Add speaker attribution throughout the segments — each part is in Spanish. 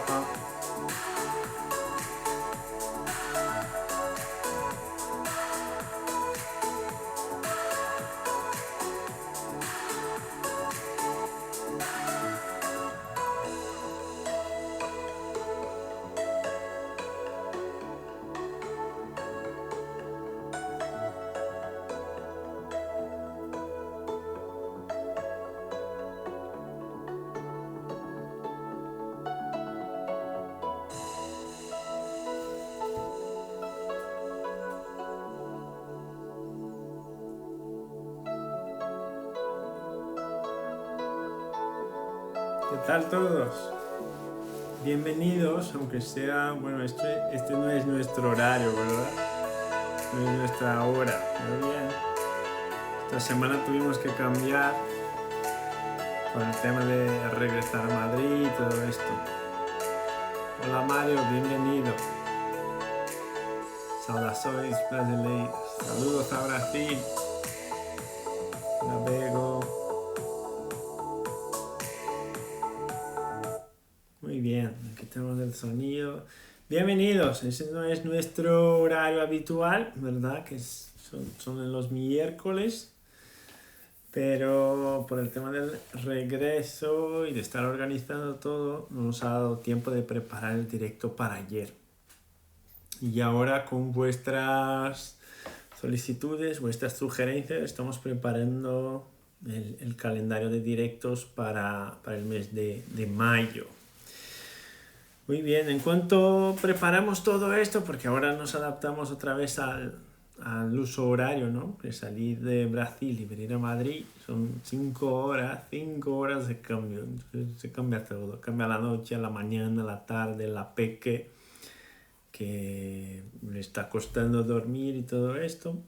Speaker 1: Rafa. ¿Qué tal todos? Bienvenidos, aunque sea, bueno, este no es nuestro horario, ¿verdad? No es nuestra hora, pero bien. Esta semana tuvimos que cambiar con el tema de regresar a Madrid y todo esto. Hola Mario, bienvenido. Saudações brasileiras. Saludos a Brasil. Hola Bego. Muy bien, aquí tenemos el sonido. Bienvenidos, ese no es nuestro horario habitual, ¿verdad? Son en los miércoles, pero por el tema del regreso y de estar organizando todo, no nos ha dado tiempo de preparar el directo para ayer. Y ahora con vuestras solicitudes, vuestras sugerencias, estamos preparando el calendario de directos para el mes de mayo. Muy bien, en cuanto preparamos todo esto, porque ahora nos adaptamos otra vez al uso horario, ¿no? Que salir de Brasil y venir a Madrid son 5 horas de cambio. Entonces se cambia todo, cambia la noche, la mañana, la tarde, la peque, que le está costando dormir y todo esto.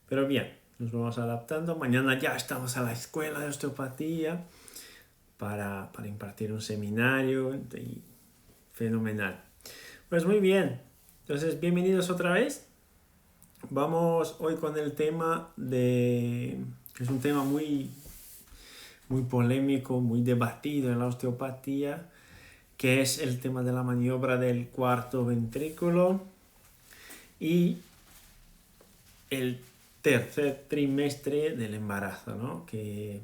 Speaker 1: Pero bien, nos vamos adaptando. Mañana ya estamos a la escuela de osteopatía para impartir un seminario y fenomenal. Pues muy bien, entonces bienvenidos otra vez. Vamos hoy con el tema que es un tema muy polémico, muy debatido en la osteopatía, que es el tema de la maniobra del cuarto ventrículo y el tercer trimestre del embarazo, ¿no? Que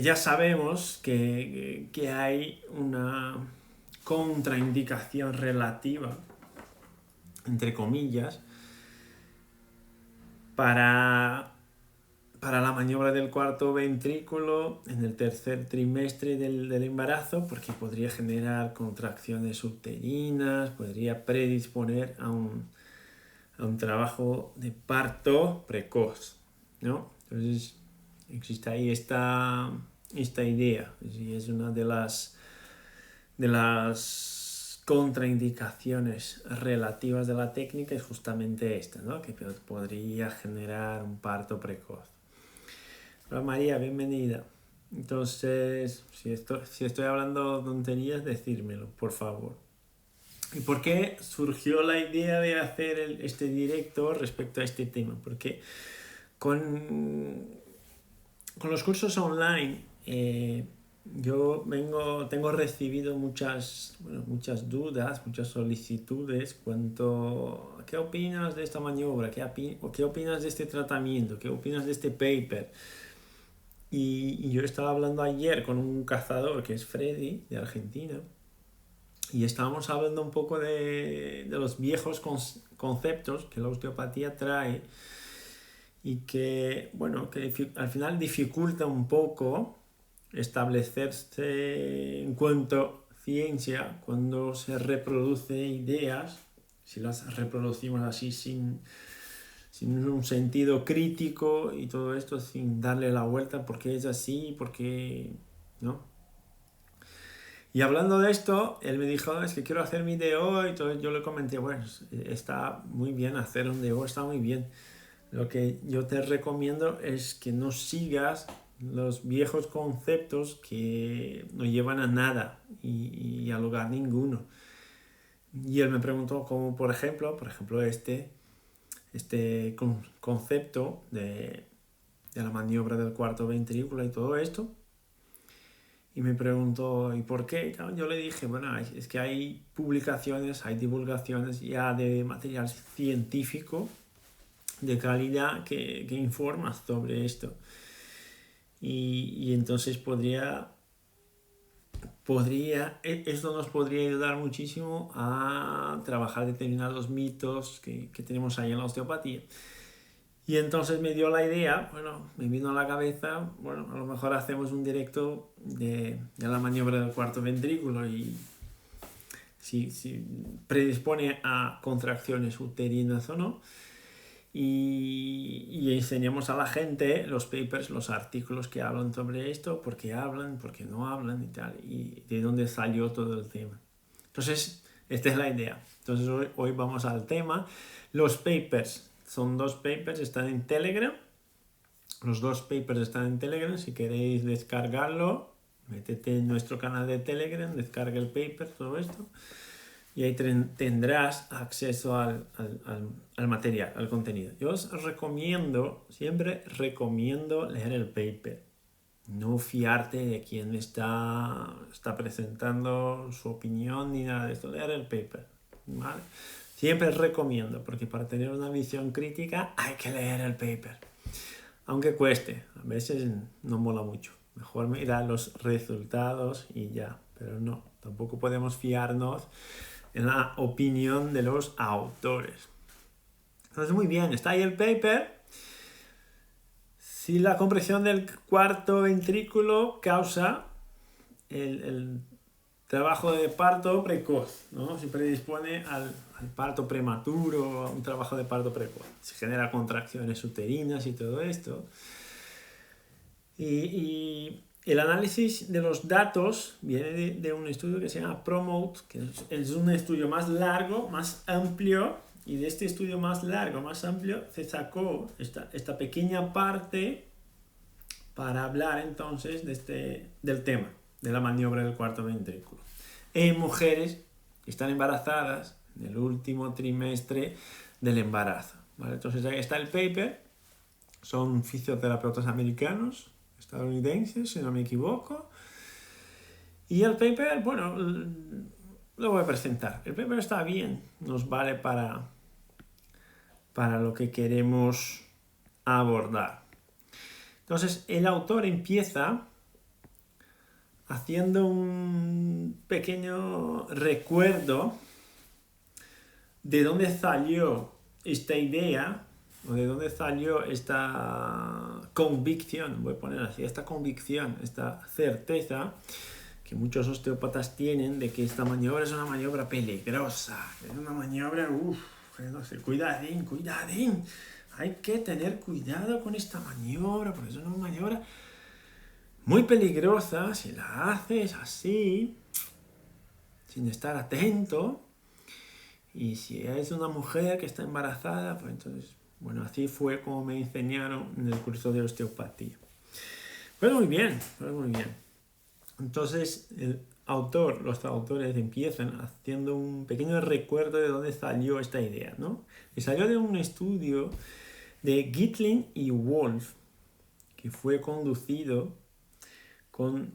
Speaker 1: ya sabemos que hay una contraindicación relativa, entre comillas, para la maniobra del cuarto ventrículo en el tercer trimestre del embarazo, porque podría generar contracciones uterinas, podría predisponer a un trabajo de parto precoz, ¿no? Entonces existe ahí esta idea, y es una de las contraindicaciones relativas de la técnica, es justamente esta, ¿no? Que podría generar un parto precoz. Hola María, bienvenida. Entonces, si estoy hablando tonterías, decírmelo, por favor. ¿Y por qué surgió la idea de hacer este directo respecto a este tema? Porque con los cursos online tengo recibido muchas dudas, muchas solicitudes cuanto a qué opinas de esta maniobra, qué opinas de este tratamiento, qué opinas de este paper. Y yo estaba hablando ayer con un cazador que es Freddy, de Argentina, y estábamos hablando un poco de los viejos conceptos que la osteopatía trae y que, bueno, que al final dificulta un poco establecerse en cuanto a ciencia cuando se reproduce ideas, si las reproducimos así sin un sentido crítico y todo esto sin darle la vuelta porque es así, porque no. Y hablando de esto, él me dijo, es que quiero hacer mi DO, y entonces yo le comenté, bueno, está muy bien hacer un DO, está muy bien. Lo que yo te recomiendo es que no sigas los viejos conceptos que no llevan a nada y a lugar ninguno. Y él me preguntó cómo, por ejemplo este concepto de la maniobra del cuarto ventrículo y todo esto. y me preguntó, ¿y por qué? Claro, yo le dije, bueno, es que hay publicaciones, hay divulgaciones ya de material científico de calidad que informa sobre esto. Y entonces esto nos podría ayudar muchísimo a trabajar determinados mitos que tenemos ahí en la osteopatía. Y entonces me dio la idea, bueno, me vino a la cabeza, bueno, a lo mejor hacemos un directo de la maniobra del cuarto ventrículo y si predispone a contracciones uterinas o no. Y enseñamos a la gente los papers, los artículos que hablan sobre esto, por qué hablan, por qué no hablan y tal, y de dónde salió todo el tema. Entonces, esta es la idea. Entonces, hoy vamos al tema. Los papers, son 2 papers, están en Telegram. Los 2 papers están en Telegram. Si queréis descargarlo, métete en nuestro canal de Telegram, descarga el paper, todo esto. Y ahí tendrás acceso al material, al contenido. Yo os recomiendo, siempre recomiendo leer el paper. No fiarte de quien está presentando su opinión ni nada de esto. Leer el paper, ¿vale? Siempre recomiendo, porque para tener una visión crítica hay que leer el paper. Aunque cueste, a veces no mola mucho. Mejor mirar los resultados y ya. Pero no, tampoco podemos fiarnos en la opinión de los autores. Entonces, muy bien, está ahí el paper. Si la compresión del cuarto ventrículo causa el trabajo de parto precoz, ¿no? Si predispone al parto prematuro, a un trabajo de parto precoz. Se genera contracciones uterinas y todo esto. Y el análisis de los datos viene de un estudio que se llama PROMOTE, que es un estudio más largo, más amplio, y de este estudio más largo, más amplio, se sacó esta pequeña parte para hablar entonces del tema, de la maniobra del cuarto ventrículo. En mujeres que están embarazadas en el último trimestre del embarazo, ¿vale? Entonces ahí está el paper, son fisioterapeutas americanos, estadounidenses, si no me equivoco. Y el paper, bueno, lo voy a presentar. El paper está bien, nos vale para lo que queremos abordar. Entonces, el autor empieza haciendo un pequeño recuerdo de dónde salió esta idea, o de dónde salió esta convicción, voy a poner así, esta convicción, esta certeza que muchos osteópatas tienen de que esta maniobra es una maniobra peligrosa, es una maniobra, no sé, cuidadín, hay que tener cuidado con esta maniobra, porque es una maniobra muy peligrosa si la haces así, sin estar atento, y si es una mujer que está embarazada, pues entonces, bueno, así fue como me enseñaron en el curso de osteopatía. Pues muy bien. Entonces, los autores empiezan haciendo un pequeño recuerdo de dónde salió esta idea, ¿no? Y salió de un estudio de Gitling y Wolf, que fue conducido con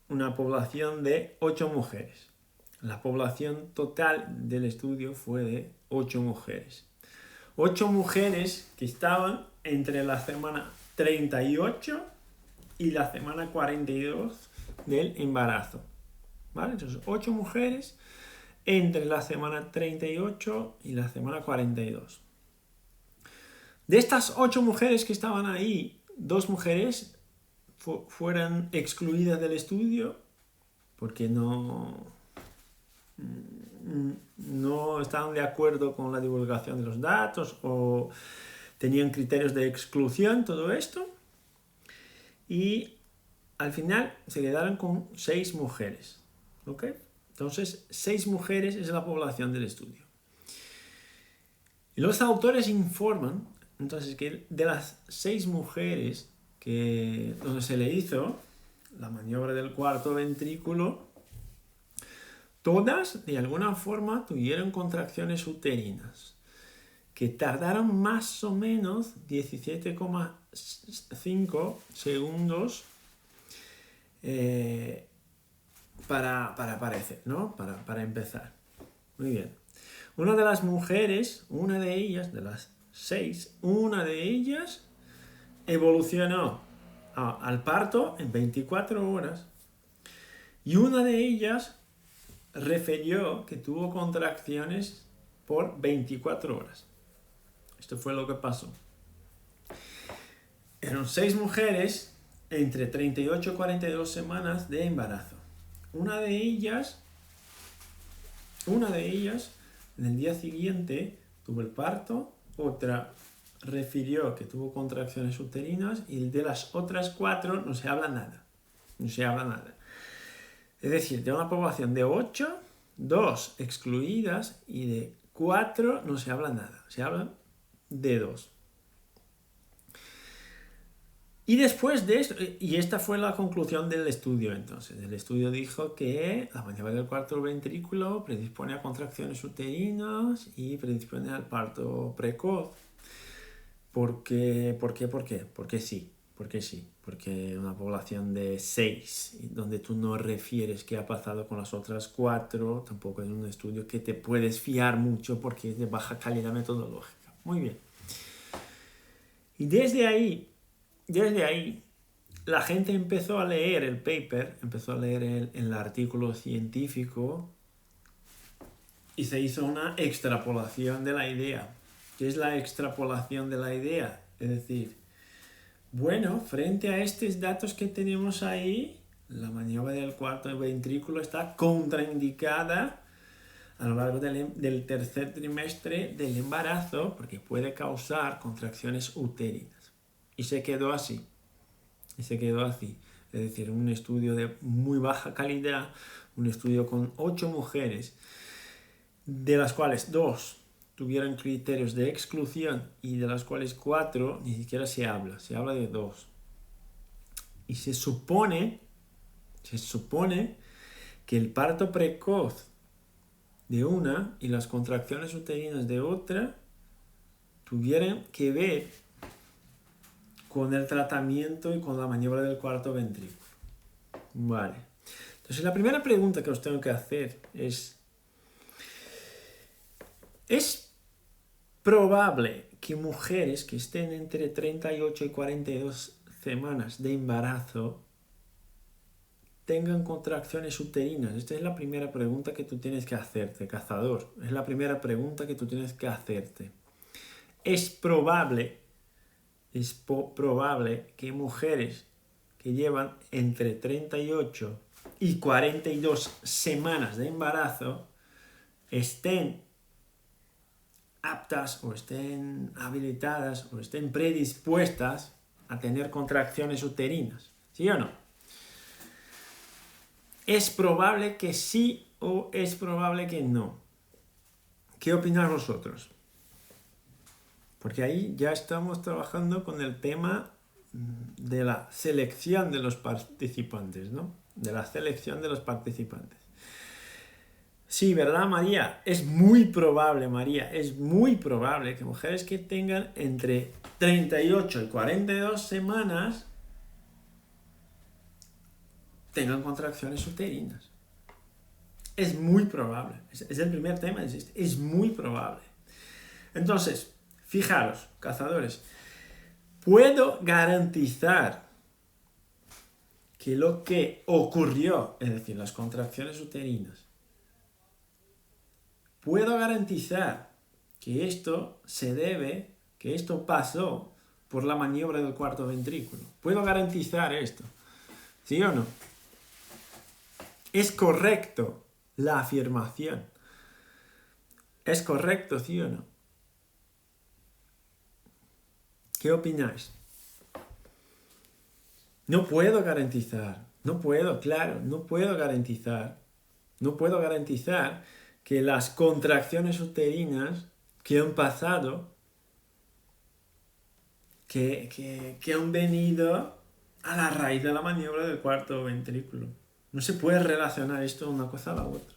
Speaker 1: una población de 8 mujeres. La población total del estudio fue de 8 mujeres. 8 mujeres que estaban entre la semana 38 y la semana 42 del embarazo, ¿vale? Entonces, 8 mujeres entre la semana 38 y la semana 42. De estas 8 mujeres que estaban ahí, 2 mujeres fueron excluidas del estudio porque no estaban de acuerdo con la divulgación de los datos o tenían criterios de exclusión, todo esto. Y al final se quedaron con 6 mujeres, ¿ok? Entonces, 6 mujeres es la población del estudio. Y los autores informan, entonces, que de las 6 mujeres donde se le hizo la maniobra del cuarto ventrículo, todas de alguna forma tuvieron contracciones uterinas que tardaron más o menos 17,5 segundos para aparecer, ¿no? Para empezar. Muy bien. Una de las mujeres, una de ellas, de las 6, una de ellas evolucionó al parto en 24 horas y una de ellas refirió que tuvo contracciones por 24 horas. Esto fue lo que pasó. Eran 6 mujeres entre 38 y 42 semanas de embarazo. Una de ellas, en el día siguiente tuvo el parto, otra refirió que tuvo contracciones uterinas y de las otras 4 no se habla nada. No se habla nada. Es decir, de una población de 8, 2 excluidas y de 4 no se habla nada. Se hablan de 2. Y después de esto, y esta fue la conclusión del estudio entonces. El estudio dijo que la maniobra del cuarto ventrículo predispone a contracciones uterinas y predispone al parto precoz. ¿Por qué? Porque sí. Porque una población de 6, donde tú no refieres qué ha pasado con las otras 4, tampoco es un estudio que te puedes fiar mucho porque es de baja calidad metodológica. Muy bien. Y desde ahí, la gente empezó a leer el paper, empezó a leer el artículo científico y se hizo una extrapolación de la idea. ¿Qué es la extrapolación de la idea? Es decir, bueno, frente a estos datos que tenemos ahí, la maniobra del cuarto ventrículo está contraindicada a lo largo del tercer trimestre del embarazo porque puede causar contracciones uterinas. Y se quedó así. Es decir, un estudio de muy baja calidad, un estudio con 8 mujeres, de las cuales 2 tuvieron criterios de exclusión y de las cuales 4 ni siquiera se habla de 2. Y se supone que el parto precoz de una y las contracciones uterinas de otra tuvieran que ver con el tratamiento y con la maniobra del cuarto ventrículo. Vale. Entonces la primera pregunta que os tengo que hacer es probable que mujeres que estén entre 38 y 42 semanas de embarazo tengan contracciones uterinas? Esta es la primera pregunta que tú tienes que hacerte, cazador. Es la primera pregunta que tú tienes que hacerte. Es probable que mujeres que llevan entre 38 y 42 semanas de embarazo estén aptas o estén habilitadas o estén predispuestas a tener contracciones uterinas. ¿Sí o no? ¿Es probable que sí o es probable que no? ¿Qué opináis vosotros? Porque ahí ya estamos trabajando con el tema de la selección de los participantes, ¿no? De la selección de los participantes. Sí, ¿verdad, María? Es muy probable, María, es muy probable que mujeres que tengan entre 38 y 42 semanas tengan contracciones uterinas. Es muy probable. Es el primer tema, es muy probable. Entonces, fijaros, cazadores, puedo garantizar que lo que ocurrió, es decir, las contracciones uterinas, puedo garantizar que esto que esto pasó por la maniobra del cuarto ventrículo. Puedo garantizar esto. ¿Sí o no? ¿Es correcto la afirmación? ¿Es correcto, sí o no? ¿Qué opináis? No puedo garantizar que las contracciones uterinas que han pasado, que han venido a la raíz de la maniobra del cuarto ventrículo. No se puede relacionar esto una cosa a la otra.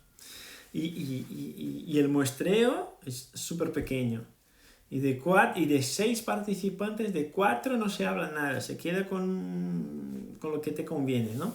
Speaker 1: Y el muestreo es súper pequeño. Y de 6 participantes, de 4 no se habla nada. Se queda con lo que te conviene, ¿no?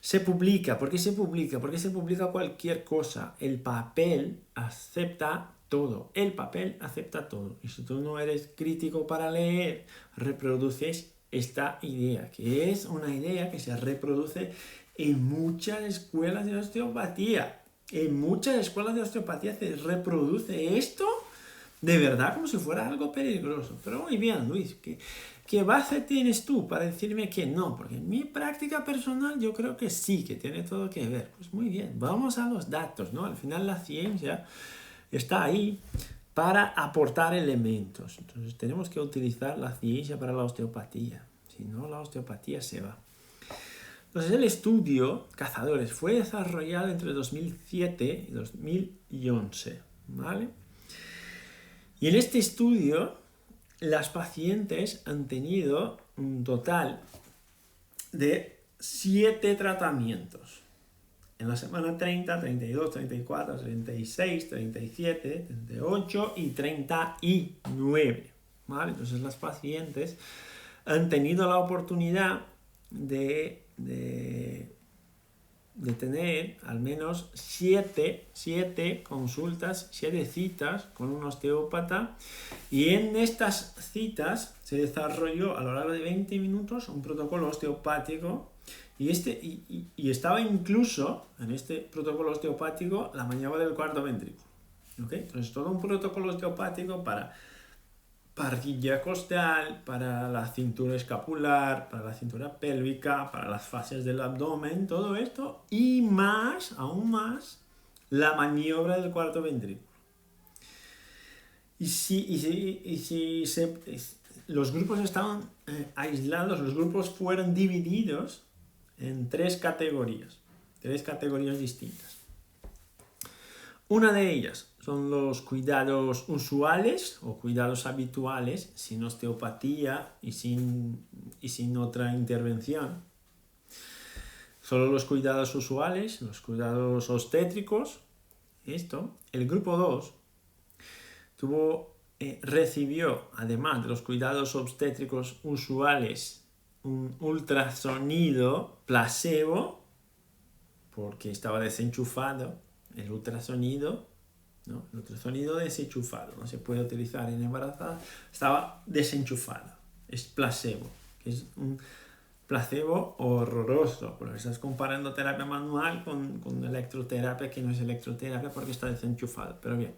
Speaker 1: Se publica. ¿Por qué se publica? Porque se publica cualquier cosa. El papel acepta todo. El papel acepta todo. Y si tú no eres crítico para leer, reproduces esta idea, que es una idea que se reproduce en muchas escuelas de osteopatía. En muchas escuelas de osteopatía se reproduce esto de verdad como si fuera algo peligroso. Pero muy bien, Luis, ¿qué base tienes tú para decirme que no? Porque en mi práctica personal yo creo que sí, que tiene todo que ver. Pues muy bien, vamos a los datos, ¿no? Al final la ciencia está ahí para aportar elementos. Entonces tenemos que utilizar la ciencia para la osteopatía. Si no, la osteopatía se va. Entonces el estudio Cazadores fue desarrollado entre 2007 y 2011, ¿vale? Y en este estudio las pacientes han tenido un total de 7 tratamientos. En la semana 30, 32, 34, 36, 37, 38 y 39. ¿Vale? Entonces las pacientes han tenido la oportunidad de tener al menos 7 consultas, 7 citas con un osteópata, y en estas citas se desarrolló a lo largo de 20 minutos un protocolo osteopático y estaba incluso en este protocolo osteopático la maniobra del cuarto ventrículo. ¿Okay? Entonces todo un protocolo osteopático para parrilla costal, para la cintura escapular, para la cintura pélvica, para las fascias del abdomen, todo esto y más, aún más, la maniobra del cuarto ventrículo. Los grupos estaban aislados, los grupos fueron divididos en 3 categorías distintas. Una de ellas son los cuidados usuales o cuidados habituales, sin osteopatía y sin otra intervención. Solo los cuidados usuales, los cuidados obstétricos. El grupo 2 recibió, además de los cuidados obstétricos usuales, un ultrasonido placebo, porque estaba desenchufado. El ultrasonido, ¿no? El ultrasonido desenchufado, no se puede utilizar en embarazada, estaba desenchufado, es placebo, que es un placebo horroroso, porque estás comparando terapia manual con electroterapia, que no es electroterapia porque está desenchufado, pero bien,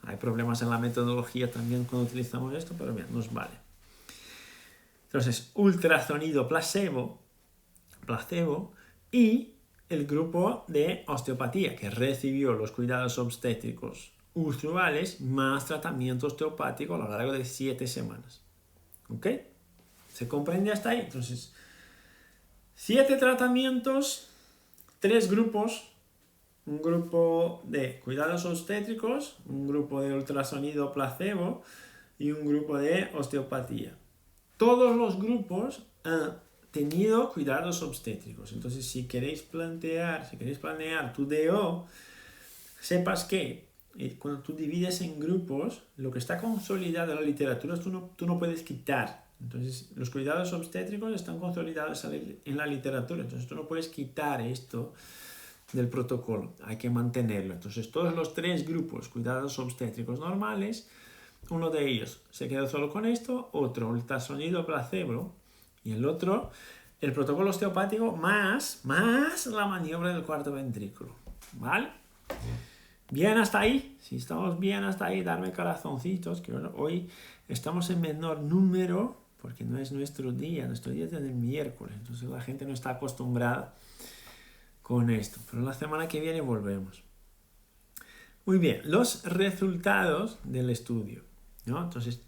Speaker 1: hay problemas en la metodología también cuando utilizamos esto, pero bien, nos vale. Entonces, ultrasonido placebo y el grupo de osteopatía, que recibió los cuidados obstétricos usuales más tratamiento osteopático a lo largo de 7 semanas. ¿Ok? ¿Se comprende hasta ahí? Entonces, 7 tratamientos, 3 grupos, un grupo de cuidados obstétricos, un grupo de ultrasonido placebo y un grupo de osteopatía. Todos los grupos tenido cuidados obstétricos. Entonces, si queréis planear tu DO, sepas que cuando tú divides en grupos, lo que está consolidado en la literatura tú no puedes quitar. Entonces, los cuidados obstétricos están consolidados en la literatura. Entonces, tú no puedes quitar esto del protocolo. Hay que mantenerlo. Entonces, todos los 3 grupos, cuidados obstétricos normales, uno de ellos se quedó solo con esto, otro ultrasonido placebo, y el otro, el protocolo osteopático más la maniobra del cuarto ventrículo. ¿Vale? Bien hasta ahí. Si estamos bien hasta ahí, darme corazoncitos, que hoy estamos en menor número, porque no es nuestro día es el miércoles, entonces la gente no está acostumbrada con esto. Pero la semana que viene volvemos. Muy bien, los resultados del estudio, ¿no? Entonces,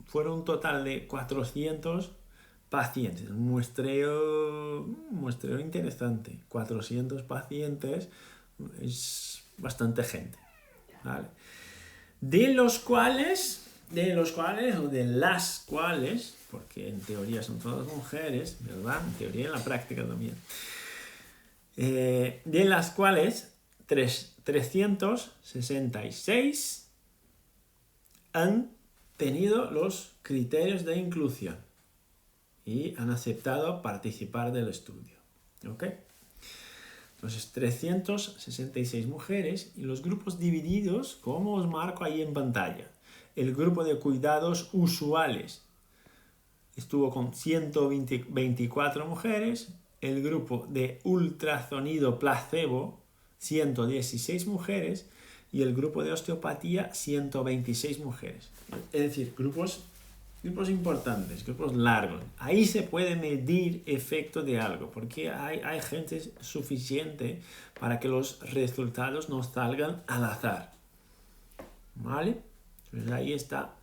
Speaker 1: fueron un total de 400 pacientes, un muestreo interesante. 400 pacientes es bastante gente, ¿vale? De las cuales, porque en teoría son todas mujeres, ¿verdad? En teoría y en la práctica también. De las cuales 366 han tenido los criterios de inclusión y han aceptado participar del estudio. ¿Ok? Entonces 366 mujeres y los grupos divididos, como os marco ahí en pantalla. El grupo de cuidados usuales estuvo con 124 mujeres, el grupo de ultrasonido placebo 116 mujeres y el grupo de osteopatía 126 mujeres. Es decir, grupos importantes, grupos largos. Ahí se puede medir efecto de algo, porque hay gente suficiente para que los resultados no salgan al azar. ¿Vale? Entonces ahí está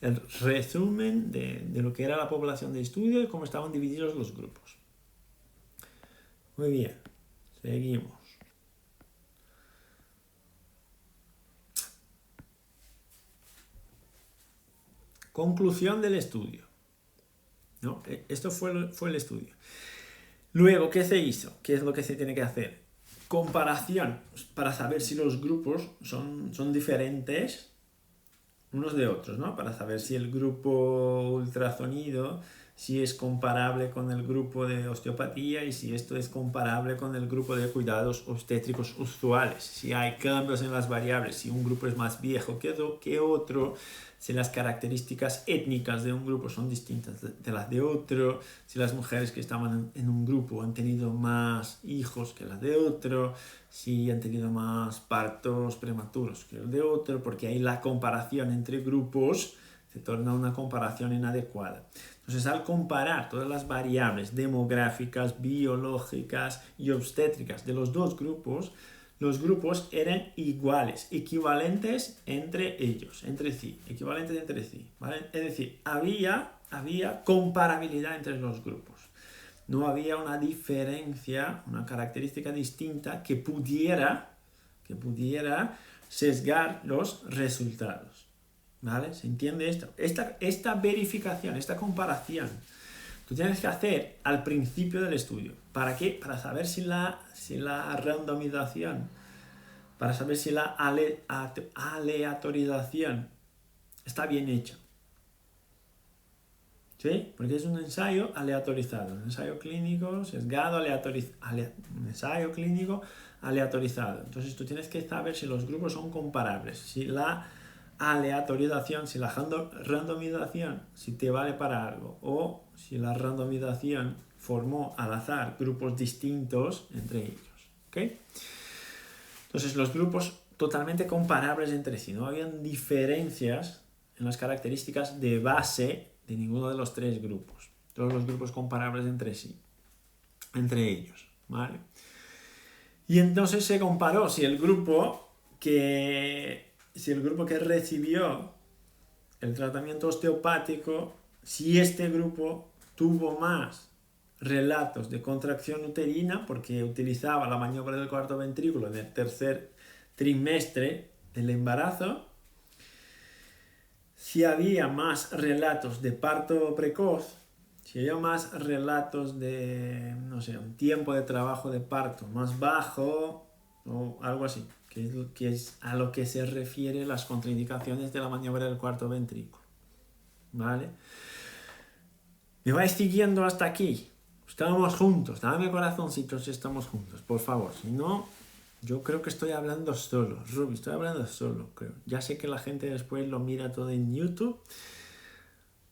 Speaker 1: el resumen de lo que era la población de estudio y cómo estaban divididos los grupos. Muy bien, seguimos. Conclusión del estudio. ¿No? Esto fue el estudio. Luego, ¿qué se hizo? ¿Qué es lo que se tiene que hacer? Comparación para saber si los grupos son diferentes unos de otros, ¿no? Para saber si el grupo ultrasonido, si es comparable con el grupo de osteopatía y si esto es comparable con el grupo de cuidados obstétricos usuales, si hay cambios en las variables, si un grupo es más viejo que otro, si las características étnicas de un grupo son distintas de las de otro, si las mujeres que estaban en un grupo han tenido más hijos que las de otro, si han tenido más partos prematuros que el de otro, porque ahí la comparación entre grupos se torna una comparación inadecuada. Entonces, al comparar todas las variables demográficas, biológicas y obstétricas de los dos grupos, los grupos eran iguales, equivalentes entre ellos, entre sí, ¿vale? Es decir, había comparabilidad entre los grupos. No había una diferencia, una característica distinta que pudiera sesgar los resultados. ¿Vale? ¿Se entiende esto? Esta verificación, esta comparación, tú tienes que hacer al principio del estudio. ¿Para qué? Para saber si la randomización, para saber si la aleatorización está bien hecha. ¿Sí? Porque es un ensayo aleatorizado, un ensayo clínico sesgado, un ensayo clínico aleatorizado. Entonces tú tienes que saber si los grupos son comparables, si la aleatorización, si la randomización, si te vale para algo, o si la randomización formó al azar grupos distintos entre ellos. ¿Ok? Entonces los grupos totalmente comparables entre sí, no habían diferencias en las características de base de ninguno de los tres grupos. Todos los grupos comparables entre sí, entre ellos. ¿Vale? Y entonces se comparó si el grupo que recibió el tratamiento osteopático, si este grupo tuvo más relatos de contracción uterina porque utilizaba la maniobra del cuarto ventrículo en el tercer trimestre del embarazo, si había más relatos de parto precoz, si había más relatos de, no sé, un tiempo de trabajo de parto más bajo o algo así, que es a lo que se refiere las contraindicaciones de la maniobra del cuarto ventrículo. ¿Vale? ¿Me vais siguiendo hasta aquí? Estamos juntos, dame corazoncito si estamos juntos, por favor. Si no, yo creo que estoy hablando solo. Ruby, estoy hablando solo, creo. Ya sé que la gente después lo mira todo en YouTube,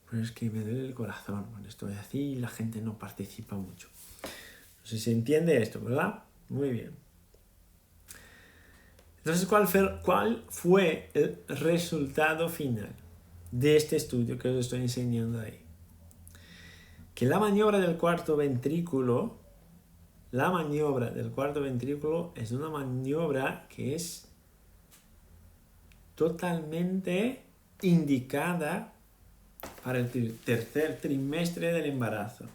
Speaker 1: pero es que me duele el corazón cuando estoy así y la gente no participa mucho. No sé si se entiende esto, ¿verdad? Muy bien. Entonces, ¿cuál fue el resultado final de este estudio que os estoy enseñando ahí? Que la maniobra del cuarto ventrículo es una maniobra que es totalmente indicada para el tercer trimestre del embarazo,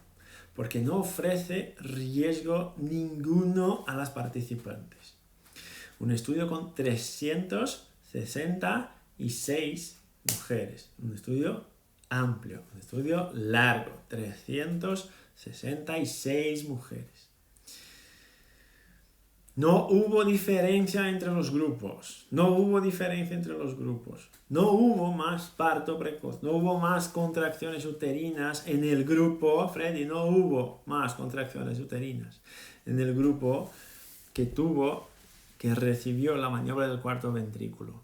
Speaker 1: porque no ofrece riesgo ninguno a las participantes. Un estudio con 366 mujeres, un estudio amplio, un estudio largo, 366 mujeres. No hubo diferencia entre los grupos, no hubo más parto precoz, no hubo más contracciones uterinas en el grupo, Freddy, no hubo más contracciones uterinas en el grupo que recibió la maniobra del cuarto ventrículo.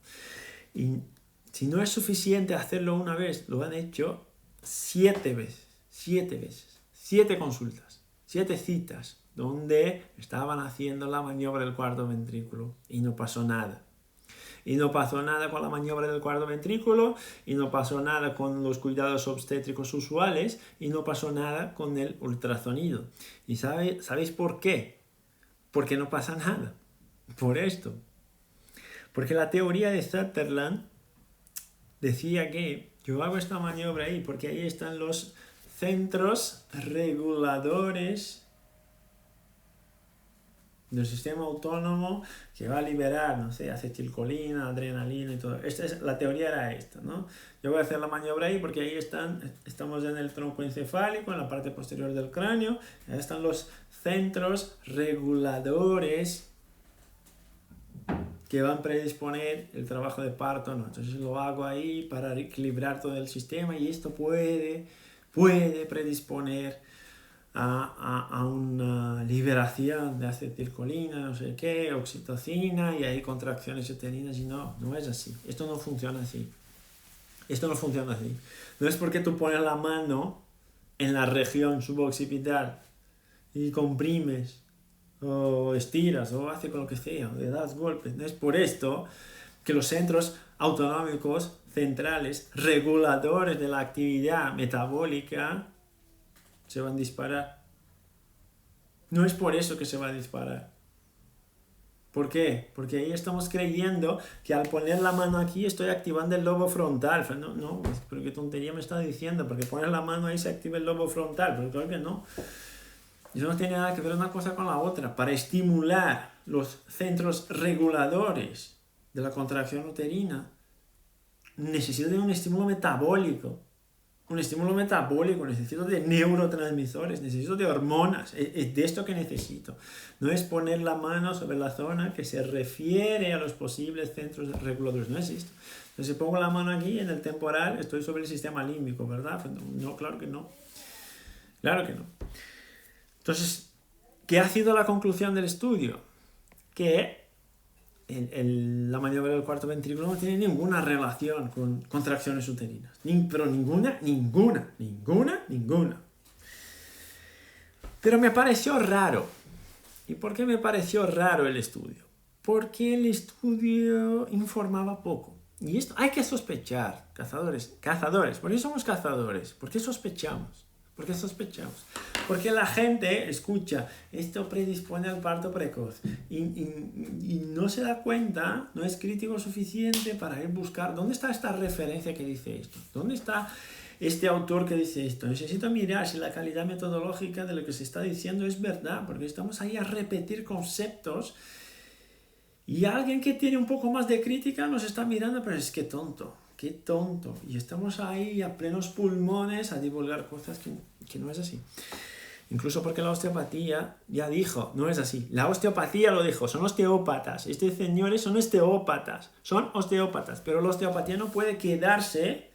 Speaker 1: Y si no es suficiente hacerlo una vez, lo han hecho 7 veces, 7 consultas, 7 citas, donde estaban haciendo la maniobra del cuarto ventrículo y no pasó nada. Y no pasó nada con la maniobra del cuarto ventrículo, y no pasó nada con los cuidados obstétricos usuales, y no pasó nada con el ultrasonido. ¿Y sabéis por qué? Porque no pasa nada. Por esto. Porque la teoría de Sutherland decía que yo hago esta maniobra ahí porque ahí están los centros reguladores del sistema autónomo que va a liberar, no sé, acetilcolina, adrenalina y todo. La teoría era esta, ¿no? Yo voy a hacer la maniobra ahí porque ahí estamos en el tronco encefálico, en la parte posterior del cráneo, ahí están los centros reguladores que van a predisponer el trabajo de parto, ¿no? Entonces lo hago ahí para equilibrar todo el sistema y esto puede predisponer a una liberación de acetilcolina, no sé qué, oxitocina, y hay contracciones uterinas, y no es así. Esto no funciona así. No es porque tú pones la mano en la región suboccipital y comprimes, o estiras, o haces con lo que sea, o le das golpes. No es por esto que los centros autonómicos centrales, reguladores de la actividad metabólica, se van a disparar. No es por eso que se va a disparar. ¿Por qué? Porque ahí estamos creyendo que al poner la mano aquí estoy activando el lobo frontal. No, pero qué tontería me está diciendo. Porque pones la mano ahí se activa el lobo frontal. Pero claro que no. Eso no tiene nada que ver una cosa con la otra. Para estimular los centros reguladores de la contracción uterina, necesito de un estímulo metabólico. Necesito de neurotransmisores, necesito de hormonas, es de esto que necesito. No es poner la mano sobre la zona que se refiere a los posibles centros reguladores, no es esto. Entonces si pongo la mano aquí en el temporal, estoy sobre el sistema límbico, ¿verdad? No, claro que no. Entonces, ¿qué ha sido la conclusión del estudio? Que la maniobra del cuarto ventrículo no tiene ninguna relación con contracciones uterinas. Pero ninguna. Pero me pareció raro. ¿Y por qué me pareció raro el estudio? Porque el estudio informaba poco. Y esto hay que sospechar, cazadores. ¿Por qué somos cazadores? ¿Por qué sospechamos? Porque la gente escucha, esto predispone al parto precoz y no se da cuenta, no es crítico suficiente para ir a buscar dónde está esta referencia que dice esto, dónde está este autor que dice esto. Necesito mirar si la calidad metodológica de lo que se está diciendo es verdad, porque estamos ahí a repetir conceptos y alguien que tiene un poco más de crítica nos está mirando, pero es que tonto. Qué tonto. Y estamos ahí a plenos pulmones a divulgar cosas que no es así. Incluso porque la osteopatía ya dijo, no es así. La osteopatía lo dijo, son osteópatas. Estos señores son osteópatas. Pero la osteopatía no puede quedarse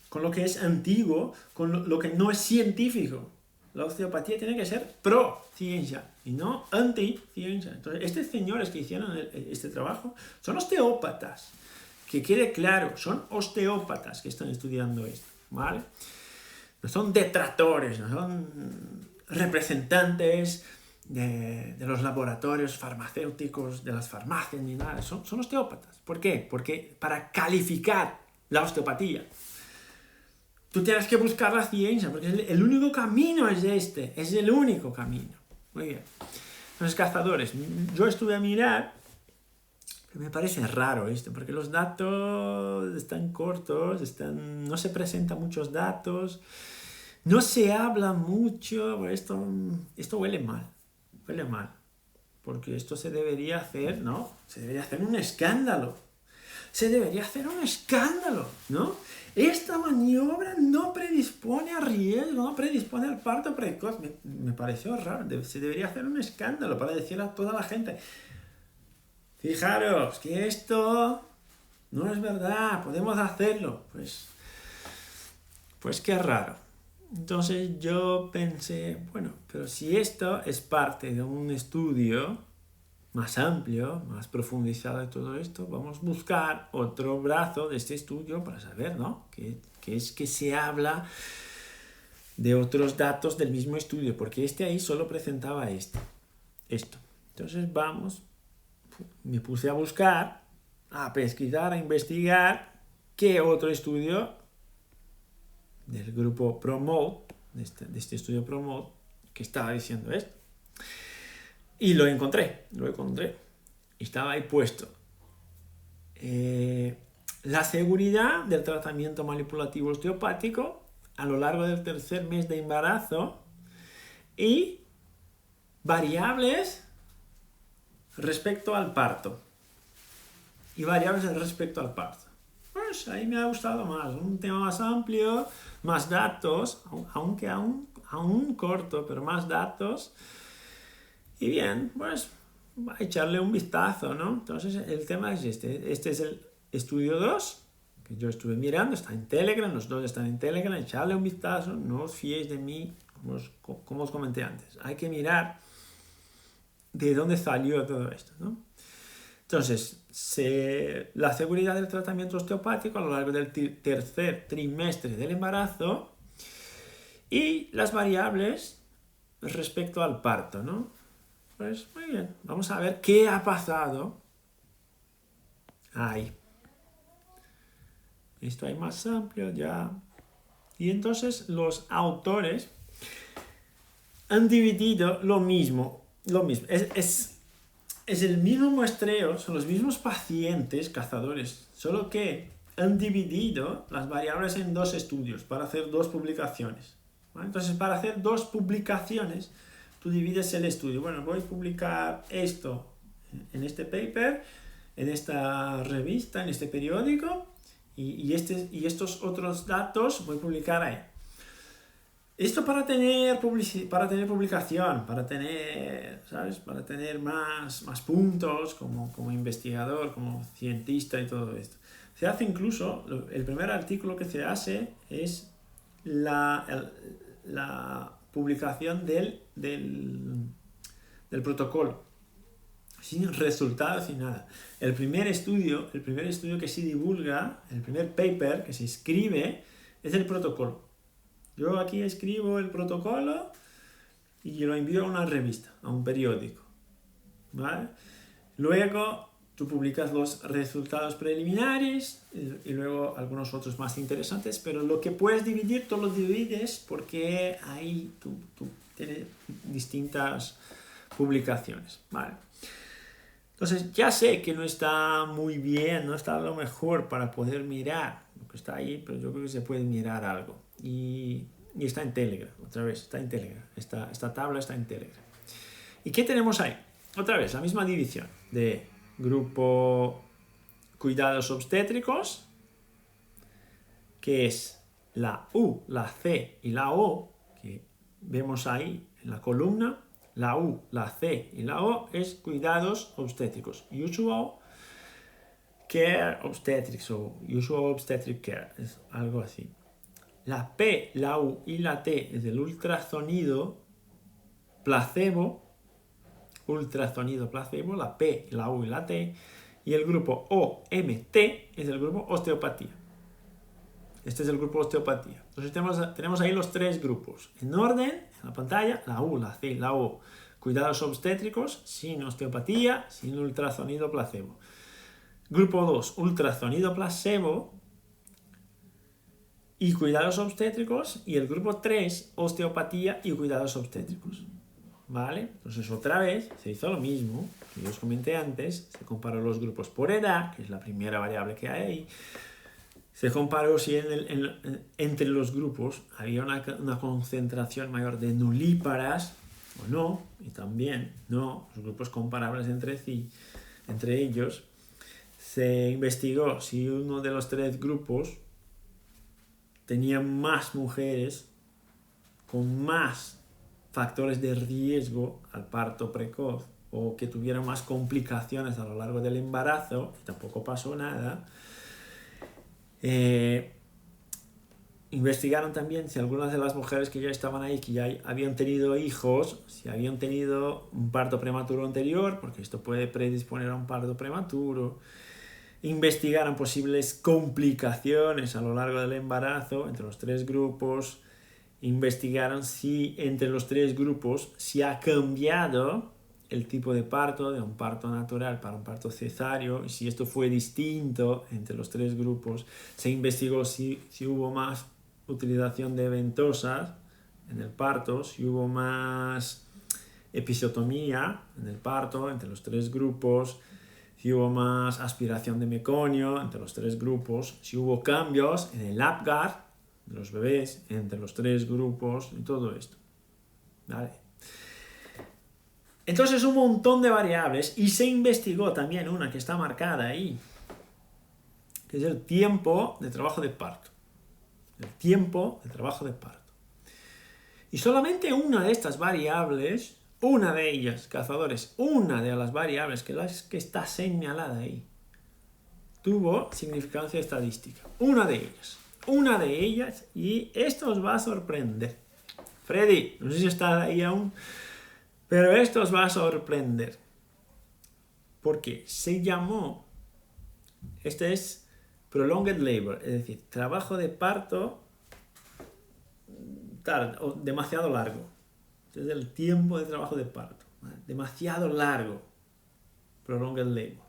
Speaker 1: con lo que es antiguo, con lo que no es científico. La osteopatía tiene que ser pro-ciencia y no anti-ciencia. Entonces, estos señores que hicieron este trabajo son osteópatas. Que quede claro, son osteópatas que están estudiando esto, ¿vale? No son detractores, no son representantes de los laboratorios farmacéuticos, de las farmacias, ni nada. Son osteópatas. ¿Por qué? Porque para calificar la osteopatía, tú tienes que buscar la ciencia, porque el único camino es este, es el único camino. Muy bien. Entonces, cazadores, yo estuve a mirar. Me parece raro esto, porque los datos están cortos, no se presentan muchos datos, no se habla mucho, esto huele mal, porque esto se debería hacer, ¿no? Se debería hacer un escándalo, ¿no? Esta maniobra no predispone a riesgo, no predispone al parto precoz. Me pareció raro, se debería hacer un escándalo para decir a toda la gente, fijaros que esto no es verdad, podemos hacerlo. Pues qué raro. Entonces yo pensé, bueno, pero si esto es parte de un estudio más amplio, más profundizado de todo esto, vamos a buscar otro brazo de este estudio para saber, ¿no? Que es que se habla de otros datos del mismo estudio, porque este ahí solo presentaba esto. Entonces me puse a buscar, a pesquisar, a investigar qué otro estudio del grupo ProMode, de este estudio ProMode, que estaba diciendo esto. Y lo encontré. Estaba ahí puesto. La seguridad del tratamiento manipulativo osteopático a lo largo del tercer mes de embarazo y variables respecto al parto. Pues ahí me ha gustado más, un tema más amplio, más datos, aunque aún corto, pero más datos. Y bien, pues va a echarle un vistazo, ¿no? Entonces el tema es este. Este es el estudio 2, que yo estuve mirando, está en Telegram, los dos están en Telegram, echarle un vistazo, no os fiéis de mí, como os comenté antes. Hay que mirar de dónde salió todo esto, ¿no? Entonces, la seguridad del tratamiento osteopático a lo largo del tercer trimestre del embarazo y las variables respecto al parto, ¿no? Pues muy bien, vamos a ver qué ha pasado ahí. Esto hay más amplio ya. Y entonces los autores han dividido lo mismo. Es el mismo muestreo, son los mismos pacientes cazadores, solo que han dividido las variables en dos estudios para hacer dos publicaciones. ¿Vale? Entonces, para hacer dos publicaciones, tú divides el estudio. Bueno, voy a publicar esto en este paper, en esta revista, en este periódico, y estos otros datos voy a publicar ahí. Esto para tener publicación, para tener, ¿sabes? Para tener más puntos como investigador, como cientista y todo esto. Se hace incluso, el primer artículo que se hace es la publicación del protocolo, sin resultados, sin nada. El primer estudio que se divulga, el primer paper que se escribe, es el protocolo. Yo aquí escribo el protocolo y lo envío a una revista, a un periódico, ¿vale? Luego tú publicas los resultados preliminares y luego algunos otros más interesantes, pero lo que puedes dividir, tú lo divides porque ahí tú tienes distintas publicaciones, ¿vale? Entonces ya sé que no está muy bien, no está a lo mejor para poder mirar lo que está ahí, pero yo creo que se puede mirar algo. Y está en Telegram, otra vez, está en Telegram. Esta tabla está en Telegram. ¿Y qué tenemos ahí? Otra vez, la misma división de grupo cuidados obstétricos, que es la U, la C y la O, que vemos ahí en la columna. La U, la C y la O es cuidados obstétricos. Usual Care Obstetrics o Usual Obstetric Care, es algo así. La P, la U y la T es el ultrasonido placebo, la P, la U y la T. Y el grupo OMT es el grupo osteopatía. Este es el grupo osteopatía. Entonces tenemos ahí los tres grupos. En orden, en la pantalla, la U, la C, la O. Cuidados obstétricos, sin osteopatía, sin ultrasonido placebo. Grupo 2, ultrasonido placebo y cuidados obstétricos. Y el grupo 3, osteopatía y cuidados obstétricos. ¿Vale? Entonces otra vez se hizo lo mismo que yo os comenté antes. Se comparó los grupos por edad, que es la primera variable que hay ahí. Se comparó si entre los grupos había una concentración mayor de nulíparas o no, y también no, los grupos comparables entre sí, entre ellos. Se investigó si uno de los tres grupos tenía más mujeres con más factores de riesgo al parto precoz o que tuvieran más complicaciones a lo largo del embarazo, y tampoco pasó nada. investigaron también si algunas de las mujeres que ya estaban ahí, que ya habían tenido hijos, si habían tenido un parto prematuro anterior, porque esto puede predisponer a un parto prematuro. Investigaron posibles complicaciones a lo largo del embarazo entre los 3 grupos. Investigaron si entre los 3 grupos se ha cambiado el tipo de parto, de un parto natural para un parto cesáreo, y si esto fue distinto entre los 3 grupos. Se investigó si hubo más utilización de ventosas en el parto, si hubo más episiotomía en el parto entre los 3 grupos, si hubo más aspiración de meconio entre los 3 grupos, si hubo cambios en el Apgar de los bebés entre los 3 grupos y todo esto. ¿Vale? Entonces un montón de variables y se investigó también una que está marcada ahí, que es el tiempo de trabajo de parto. El tiempo de trabajo de parto. Y solamente una de estas variables, una de ellas, cazadores, una de las variables que está señalada ahí, tuvo significancia estadística. Una de ellas, y esto os va a sorprender. Freddy, no sé si está ahí aún, pero esto os va a sorprender. Porque se llamó, este es prolonged labor, es decir, trabajo de parto demasiado largo. Este es el tiempo de trabajo de parto, ¿vale? Demasiado largo. Prolonged labor.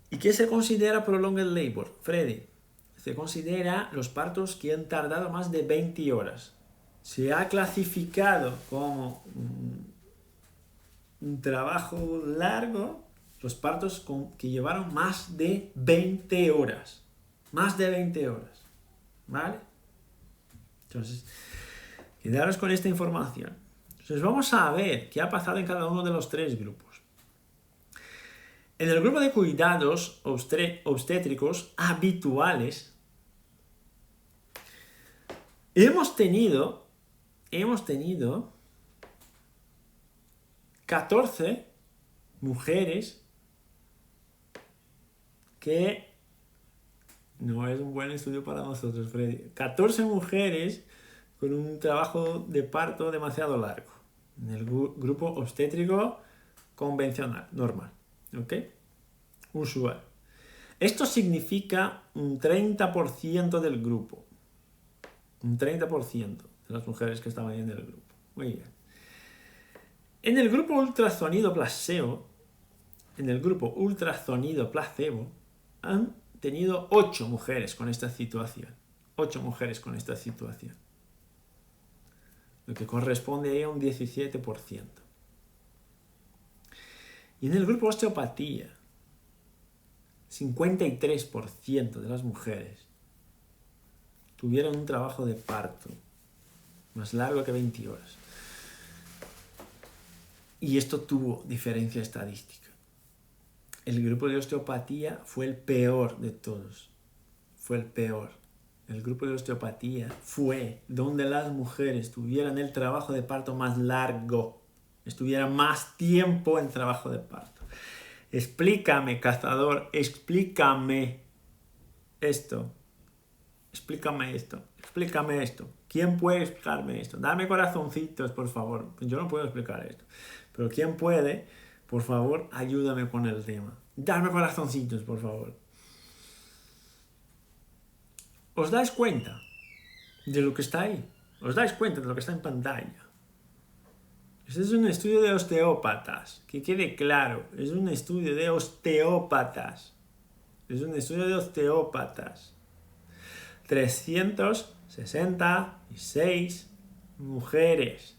Speaker 1: ¿Y qué se considera prolonged labor, Freddy? Se considera los partos que han tardado más de 20 horas. Se ha clasificado como un trabajo largo los partos que llevaron más de 20 horas. Más de 20 horas. ¿Vale? Entonces, quedaros con esta información. Entonces, vamos a ver qué ha pasado en cada uno de los 3 grupos. En el grupo de cuidados obstétricos habituales, hemos tenido 14 mujeres que no es un buen estudio para nosotros, Freddy. 14 mujeres con un trabajo de parto demasiado largo en el grupo obstétrico convencional, normal, ¿ok? Usual. Esto significa un 30% del grupo. Un 30% de las mujeres que estaban ahí en el grupo. Muy bien. En el grupo ultrasonido placebo, han tenido 8 mujeres con esta situación. 8 mujeres con esta situación. Lo que corresponde a un 17%. Y en el grupo osteopatía, 53% de las mujeres tuvieron un trabajo de parto más largo que 20 horas. Y esto tuvo diferencia estadística. El grupo de osteopatía fue el peor de todos. Fue el peor. El grupo de osteopatía fue donde las mujeres tuvieran el trabajo de parto más largo. Estuvieran más tiempo en trabajo de parto. Explícame, cazador, explícame esto. Explícame esto. ¿Quién puede explicarme esto? Dame corazoncitos, por favor. Yo no puedo explicar esto. Pero ¿quién puede? Por favor, ayúdame con el tema. Dame corazoncitos, por favor. ¿Os dais cuenta de lo que está ahí? ¿Os dais cuenta de lo que está en pantalla? Este es un estudio de osteópatas. Que quede claro. Es un estudio de osteópatas. 366 mujeres.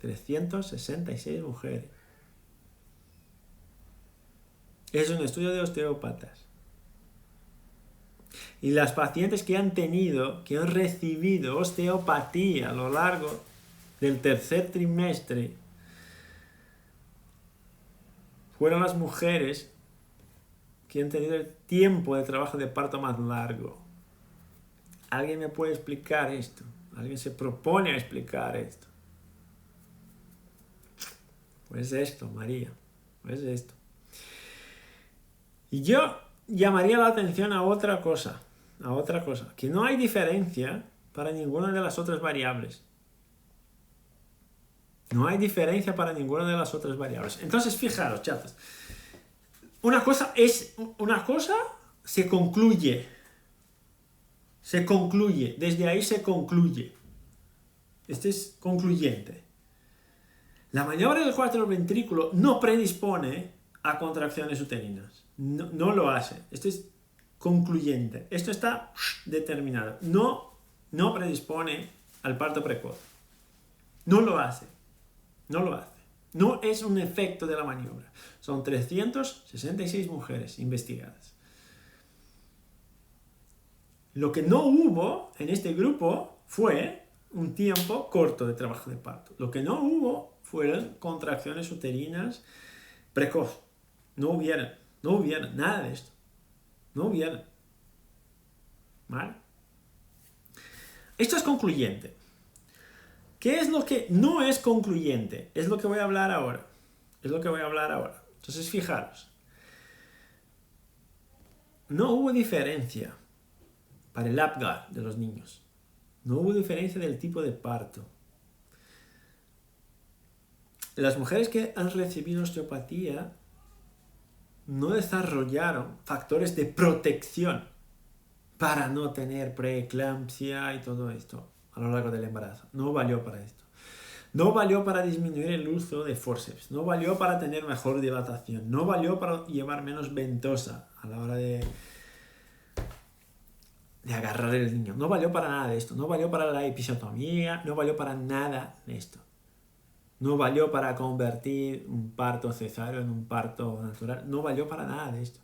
Speaker 1: 366 mujeres. Es un estudio de osteópatas. Y las pacientes que han recibido osteopatía a lo largo del tercer trimestre, fueron las mujeres que han tenido el tiempo de trabajo de parto más largo. ¿Alguien me puede explicar esto? ¿Alguien se propone a explicar esto? Pues esto, María. Pues esto. Y yo llamaría la atención a otra cosa. a otra cosa, que no hay diferencia para ninguna de las otras variables. No hay diferencia para ninguna de las otras variables. Entonces, fijaros, chatos. Una cosa se concluye. Se concluye. Desde ahí se concluye. Este es concluyente. La maniobra del cuarto ventrículo no predispone a contracciones uterinas. No lo hace. Esto es concluyente. Esto está determinado. No predispone al parto precoz. No lo hace. No lo hace. No es un efecto de la maniobra. Son 366 mujeres investigadas. Lo que no hubo en este grupo fue un tiempo corto de trabajo de parto. Lo que no hubo fueron contracciones uterinas precoz. No hubieran nada de esto. No hubieran. ¿Vale? Esto es concluyente. ¿Qué es lo que no es concluyente? Es lo que voy a hablar ahora. Entonces, fijaros. No hubo diferencia para el Apgar de los niños. No hubo diferencia del tipo de parto. Las mujeres que han recibido osteopatía no desarrollaron factores de protección para no tener preeclampsia y todo esto a lo largo del embarazo. No valió para esto. No valió para disminuir el uso de forceps. No valió para tener mejor dilatación. No valió para llevar menos ventosa a la hora de agarrar el niño. No valió para nada de esto. No valió para la episiotomía. No valió para nada de esto. No valió para convertir un parto cesáreo en un parto natural. No valió para nada de esto.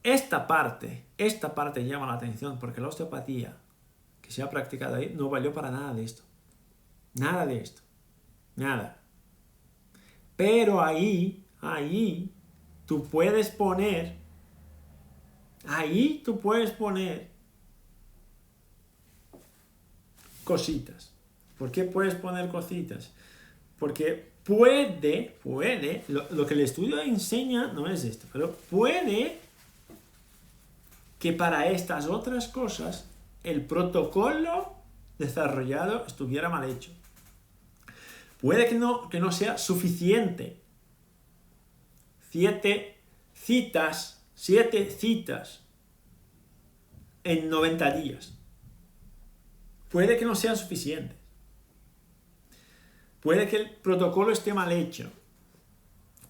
Speaker 1: Esta parte llama la atención porque la osteopatía que se ha practicado ahí no valió para nada de esto. Nada de esto. Nada. Pero ahí tú puedes poner cositas. ¿Por qué puedes poner cositas? Porque puede, lo que el estudio enseña no es esto, pero puede que para estas otras cosas el protocolo desarrollado estuviera mal hecho. Puede que no sea suficiente. 7 citas en 90 días. Puede que no sea suficiente. Puede que el protocolo esté mal hecho.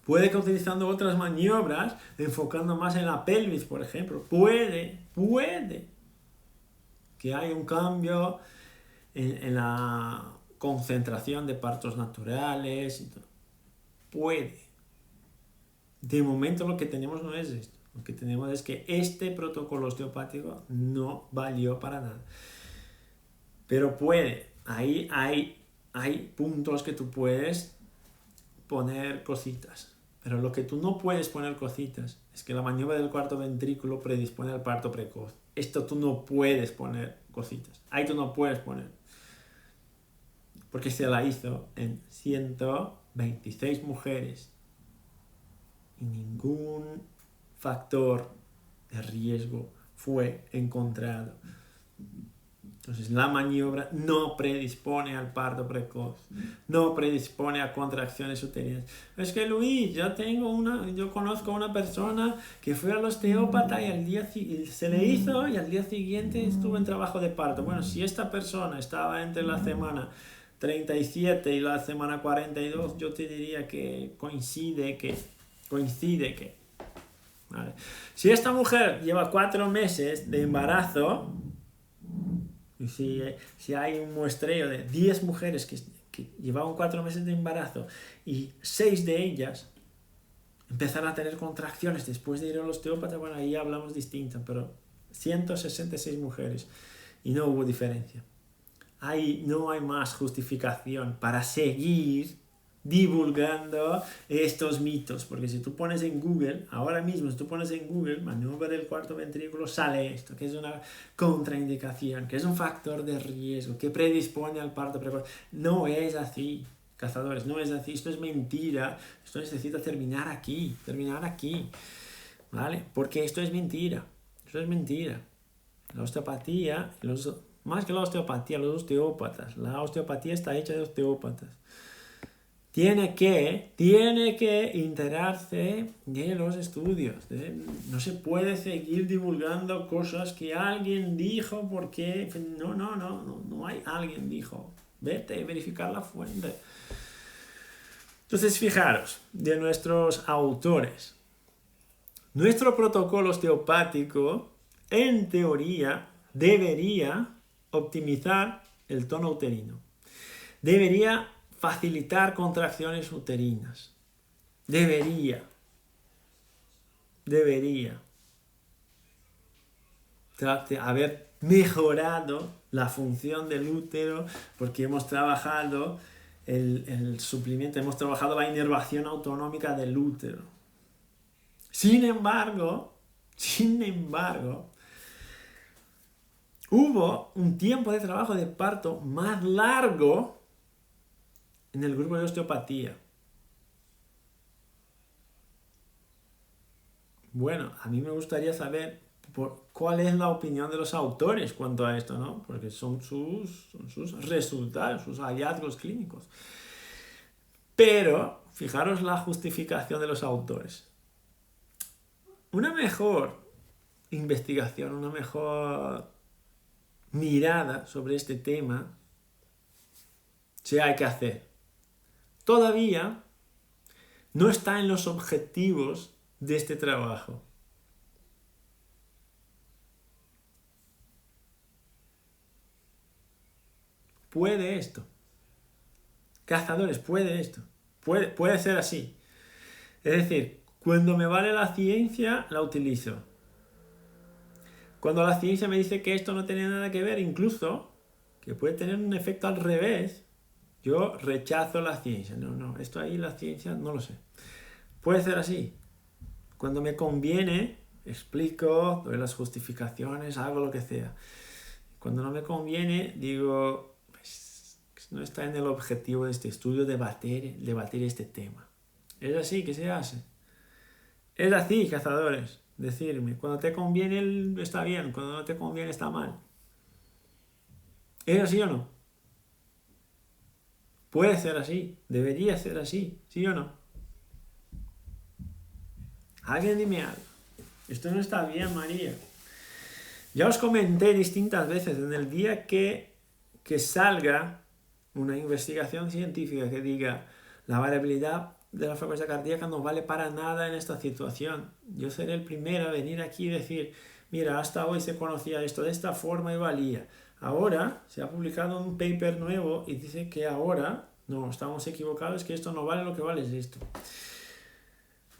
Speaker 1: Puede que utilizando otras maniobras, enfocando más en la pelvis, por ejemplo, puede que haya un cambio en la concentración de partos naturales y todo. Puede. De momento lo que tenemos no es esto. Lo que tenemos es que este protocolo osteopático no valió para nada. Pero puede. Ahí hay puntos que tú puedes poner cositas. Pero lo que tú no puedes poner cositas es que la maniobra del cuarto ventrículo predispone al parto precoz. Esto tú no puedes poner cositas. Ahí tú no puedes poner. Porque se la hizo en 126 mujeres. Y ningún factor de riesgo fue encontrado. Entonces la maniobra no predispone al parto precoz, no predispone a contracciones uterinas. Es que Luis, yo conozco a una persona que fue al osteópata y se le hizo y al día siguiente estuvo en trabajo de parto. Bueno, si esta persona estaba entre la semana 37 y la semana 42, yo te diría que coincide que. ¿Vale? Si esta mujer lleva 4 meses de embarazo, y si hay un muestreo de 10 mujeres que llevaban 4 meses de embarazo y 6 de ellas empezaron a tener contracciones después de ir al osteópata, bueno, ahí hablamos distinto, pero 166 mujeres y no hubo diferencia. Ahí no hay más justificación para seguir divulgando estos mitos, porque si tú pones en Google, ahora mismo si tú pones en Google maniobra del cuarto ventrículo, sale esto, que es una contraindicación, que es un factor de riesgo, que predispone al parto precoz. No es así, cazadores, no es así, esto es mentira, esto necesita terminar aquí, ¿vale? Porque esto es mentira, Eso es mentira. La osteopatía, más que la osteopatía, los osteópatas. La osteopatía está hecha de osteópatas. Tiene que enterarse de los estudios. No se puede seguir divulgando cosas que alguien dijo porque no hay alguien dijo. Vete a verificar la fuente. Entonces, fijaros, de nuestros autores. Nuestro protocolo osteopático, en teoría, debería optimizar el tono uterino. Debería facilitar contracciones uterinas. Debería haber mejorado la función del útero porque hemos trabajado el suplimiento, hemos trabajado la inervación autonómica del útero. Sin embargo, hubo un tiempo de trabajo de parto más largo en el grupo de osteopatía. Bueno, a mí me gustaría saber cuál es la opinión de los autores cuanto a esto, ¿no? Porque son sus resultados, sus hallazgos clínicos. Pero, fijaros la justificación de los autores. Una mejor investigación, una mejor mirada sobre este tema se hay que hacer. Todavía no está en los objetivos de este trabajo. ¿Puede esto? Cazadores, ¿puede esto? Puede ser así. Es decir, cuando me vale la ciencia, la utilizo. Cuando la ciencia me dice que esto no tiene nada que ver, incluso que puede tener un efecto al revés, yo rechazo la ciencia. No, esto ahí la ciencia no lo sé. Puede ser así. Cuando me conviene, explico, doy las justificaciones, hago lo que sea. Cuando no me conviene, digo, pues, no está en el objetivo de este estudio debatir este tema. Es así que se hace. Es así, cazadores. Decirme, cuando te conviene está bien, cuando no te conviene está mal. ¿Es así o no? Puede ser así, debería ser así, ¿sí o no? Alguien dime algo. Esto no está bien, María. Ya os comenté distintas veces, en el día que salga una investigación científica que diga la variabilidad de la frecuencia cardíaca no vale para nada en esta situación, yo seré el primero a venir aquí y decir, mira, hasta hoy se conocía esto de esta forma y valía. Ahora se ha publicado un paper nuevo y dice que ahora no, estamos equivocados, que esto no vale, lo que vale es esto.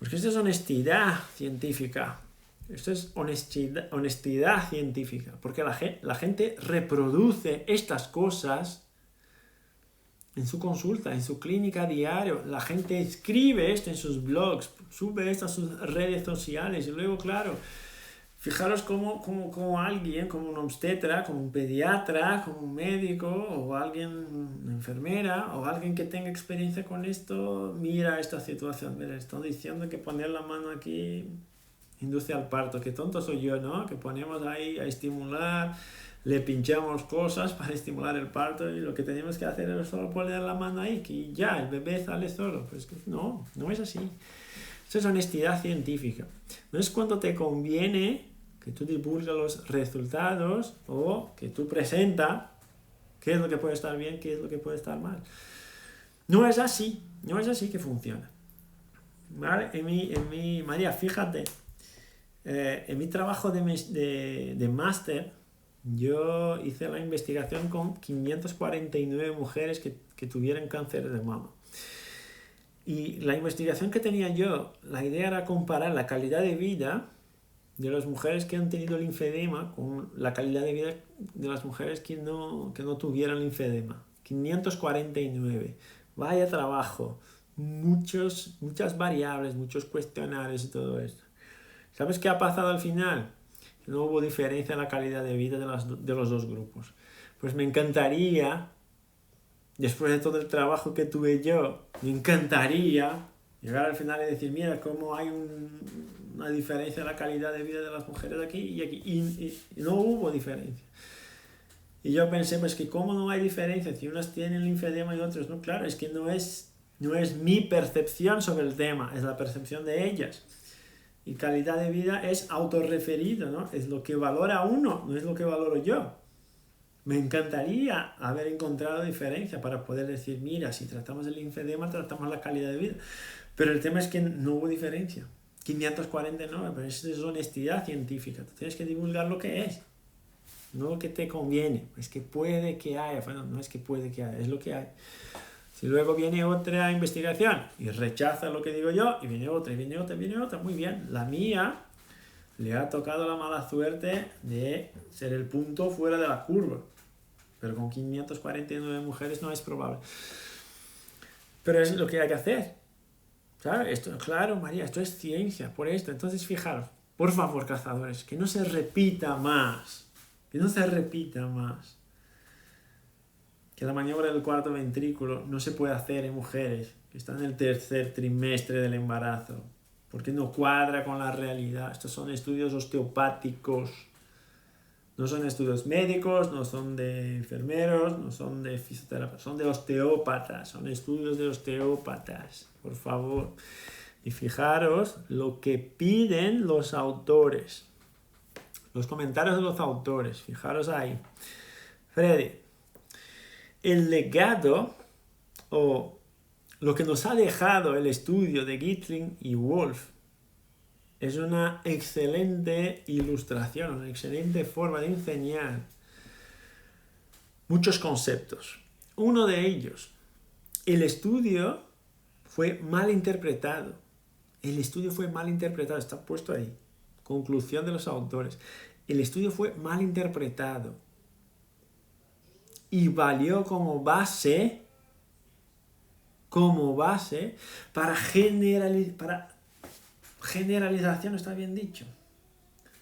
Speaker 1: Porque esto es honestidad científica. Esto es honestidad científica. Porque la gente reproduce estas cosas en su consulta, en su clínica diario. La gente escribe esto en sus blogs, sube esto a sus redes sociales. Y luego, claro, fijaros como alguien, como un obstetra, como un pediatra, como un médico, o alguien, una enfermera, o alguien que tenga experiencia con esto, mira esta situación. Mira, están diciendo que poner la mano aquí induce al parto. Qué tonto soy yo, ¿no? Que ponemos ahí a estimular, le pinchamos cosas para estimular el parto y lo que tenemos que hacer es solo poner la mano ahí, que ya, el bebé sale solo. Pues no es así. Esto es honestidad científica. No es cuando te conviene que tú divulgas los resultados o que tú presentas qué es lo que puede estar bien, qué es lo que puede estar mal. No es así que funciona. ¿Vale? María, fíjate, en mi trabajo de máster, yo hice la investigación con 549 mujeres que tuvieran cáncer de mama. Y la investigación que tenía yo, la idea era comparar la calidad de vida de las mujeres que han tenido linfedema con la calidad de vida de las mujeres que no tuvieran linfedema. 549. Vaya trabajo. Muchas variables, muchos cuestionarios y todo esto. ¿Sabes qué ha pasado al final? No hubo diferencia en la calidad de vida de los dos grupos. Pues me encantaría, después de todo el trabajo que tuve yo, me encantaría llegar al final y decir, mira, cómo hay una diferencia en la calidad de vida de las mujeres aquí y aquí. Y no hubo diferencia. Y yo pensé, pues que cómo no hay diferencia, si unas tienen linfedema y otras no. Claro, es que no es mi percepción sobre el tema, es la percepción de ellas. Y calidad de vida es autorreferido, ¿no? Es lo que valora uno, no es lo que valoro yo. Me encantaría haber encontrado diferencia para poder decir, mira, si tratamos el linfedema, tratamos la calidad de vida. Pero el tema es que no hubo diferencia. 549, pero eso es honestidad científica. Tú tienes que divulgar lo que es, no lo que te conviene. Es que puede que haya, bueno, no es que puede que haya, es lo que hay. Si luego viene otra investigación y rechaza lo que digo yo, y viene otra, y viene otra, y viene otra, muy bien. La mía le ha tocado la mala suerte de ser el punto fuera de la curva. Pero con 549 mujeres no es probable. Pero es lo que hay que hacer. ¿Sabes? Esto, claro, María, esto es ciencia, por esto. Entonces, fijaros, por favor, cazadores, que no se repita más. Que no se repita más. Que la maniobra del cuarto ventrículo no se puede hacer en mujeres que están en el tercer trimestre del embarazo. Porque no cuadra con la realidad. Estos son estudios osteopáticos. No son estudios médicos, no son de enfermeros, no son de fisioterapeutas, son de osteópatas, son estudios de osteópatas, por favor. Y fijaros lo que piden los autores, los comentarios de los autores, fijaros ahí. Freddy, el legado o lo que nos ha dejado el estudio de Gitling y Wolf es una excelente ilustración, una excelente forma de enseñar muchos conceptos. Uno de ellos, el estudio fue mal interpretado. El estudio fue mal interpretado, está puesto ahí. Conclusión de los autores. El estudio fue mal interpretado y valió como base para generalización, está bien dicho.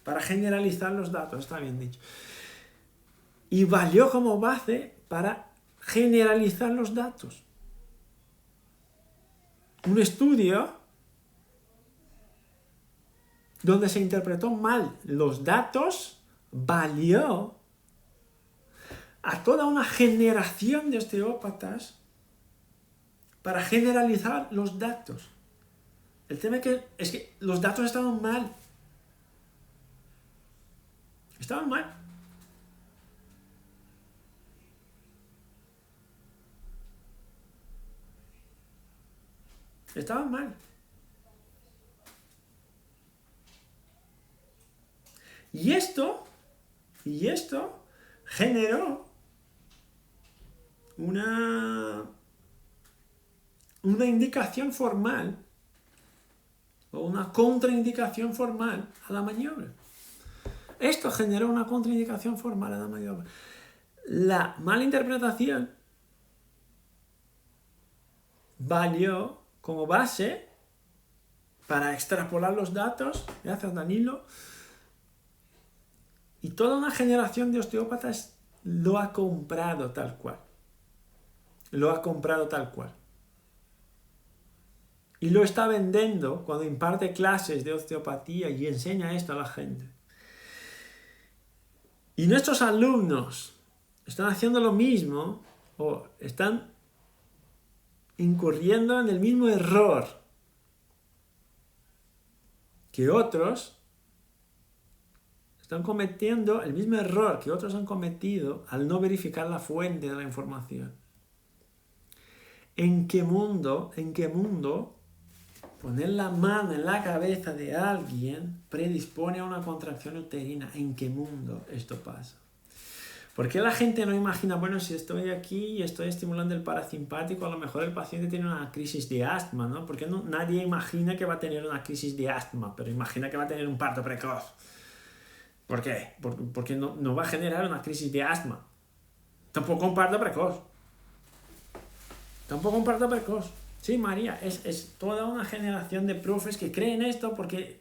Speaker 1: Para generalizar los datos, está bien dicho. Y valió como base para generalizar los datos. Un estudio donde se interpretó mal los datos valió a toda una generación de osteópatas para generalizar los datos. El tema es que los datos estaban mal. Estaban mal. Estaban mal. Y esto generó una indicación formal o una contraindicación formal a la maniobra. Esto generó una contraindicación formal a la maniobra. La mala interpretación valió como base para extrapolar los datos, gracias Danilo, y toda una generación de osteópatas lo ha comprado tal cual. Lo ha comprado tal cual. Y lo está vendiendo cuando imparte clases de osteopatía y enseña esto a la gente. Y nuestros alumnos están haciendo lo mismo o están incurriendo en el mismo error que otros están cometiendo, el mismo error que otros han cometido al no verificar la fuente de la información. ¿En qué mundo poner la mano en la cabeza de alguien predispone a una contracción uterina? ¿En qué mundo esto pasa? ¿Por qué la gente no imagina, bueno, si estoy aquí y estoy estimulando el parasimpático, a lo mejor el paciente tiene una crisis de asma, ¿no? ¿Por qué nadie imagina que va a tener una crisis de asma, pero imagina que va a tener un parto precoz? ¿Por qué? Porque no va a generar una crisis de asma. Tampoco un parto precoz. Sí, María, es toda una generación de profes que creen esto porque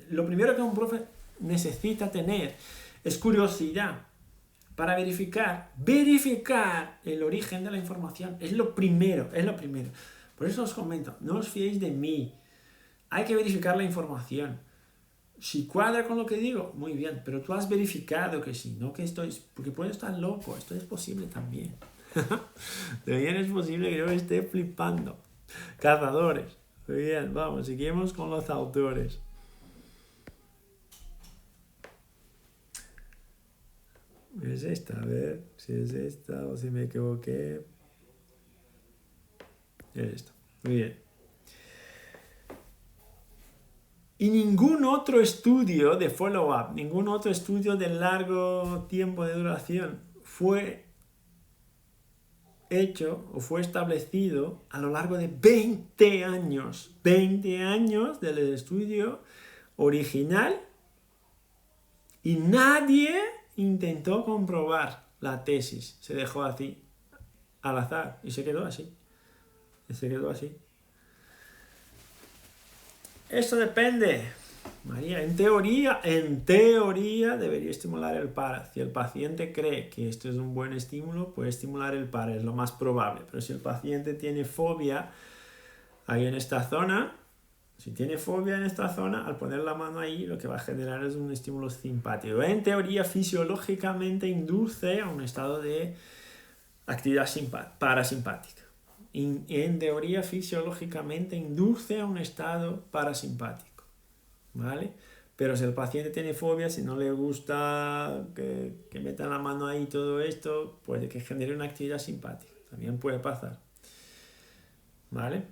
Speaker 1: lo primero que un profe necesita tener es curiosidad para verificar el origen de la información. Es lo primero. Por eso os comento, no os fiéis de mí. Hay que verificar la información. Si cuadra con lo que digo, muy bien, pero tú has verificado que sí, no que estoy, porque puedo estar loco, esto es posible también. También es posible que yo esté flipando. Cazadores. Muy bien, vamos, seguimos con los autores. Es esta, a ver si es esta o si me equivoqué. Es esta. Muy bien. Y ningún otro estudio de follow-up, ningún otro estudio de largo tiempo de duración fue hecho o fue establecido a lo largo de 20 años. 20 años del estudio original y nadie intentó comprobar la tesis. Se dejó así, al azar, y se quedó así. Y se quedó así. Eso depende, María. En teoría debería estimular el para. Si el paciente cree que esto es un buen estímulo, puede estimular el para, es lo más probable. Pero si el paciente tiene fobia ahí en esta zona, si tiene fobia en esta zona, al poner la mano ahí, lo que va a generar es un estímulo simpático. En teoría, fisiológicamente induce a un estado de actividad parasimpática. En teoría, fisiológicamente induce a un estado parasimpático, ¿vale? Pero si el paciente tiene fobia, si no le gusta que metan la mano ahí y todo esto, puede que genere una actividad simpática. También puede pasar, ¿vale?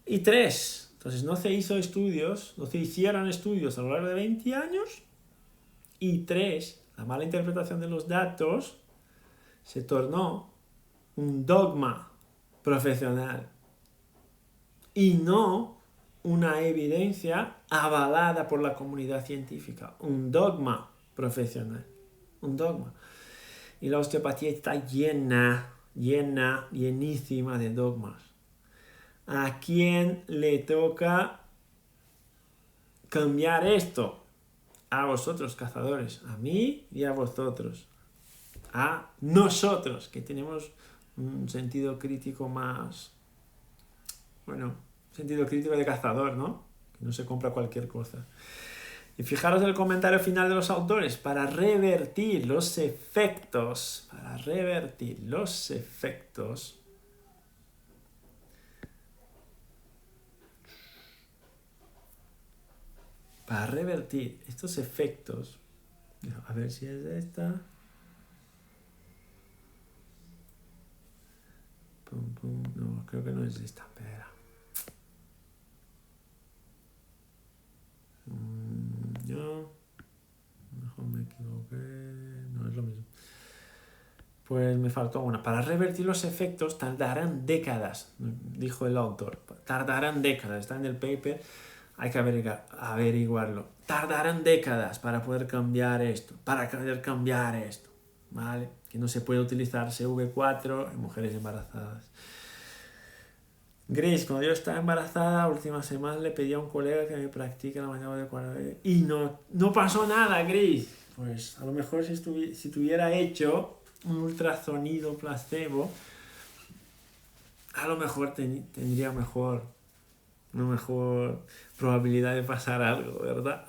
Speaker 1: Y 3, entonces no se hicieron estudios a lo largo de 20 años. Y 3, la mala interpretación de los datos se tornó un dogma profesional y no una evidencia avalada por la comunidad científica, un dogma profesional, un dogma. Y la osteopatía está llenísima de dogmas. ¿A quién le toca cambiar esto? A vosotros, cazadores, a mí y a vosotros, a nosotros, que tenemos un sentido crítico más, sentido crítico de cazador, ¿no? Que no se compra cualquier cosa. Y fijaros el comentario final de los autores, para revertir los efectos, para revertir estos efectos, a ver si es esta. No, creo que no es esta, espera. No, mejor me equivoqué, no es lo mismo. Pues me faltó una. Para revertir los efectos tardarán décadas, dijo el autor. Tardarán décadas, está en el paper, hay que averiguarlo. Tardarán décadas para poder cambiar esto, ¿vale? Que no se puede utilizar CV4 en mujeres embarazadas. Grace, cuando yo estaba embarazada, última semana le pedí a un colega que me practique la mañana de 40 y no pasó nada, Grace. Pues a lo mejor si tuviera hecho un ultrasonido placebo, a lo mejor tendría una mejor probabilidad de pasar algo, ¿verdad?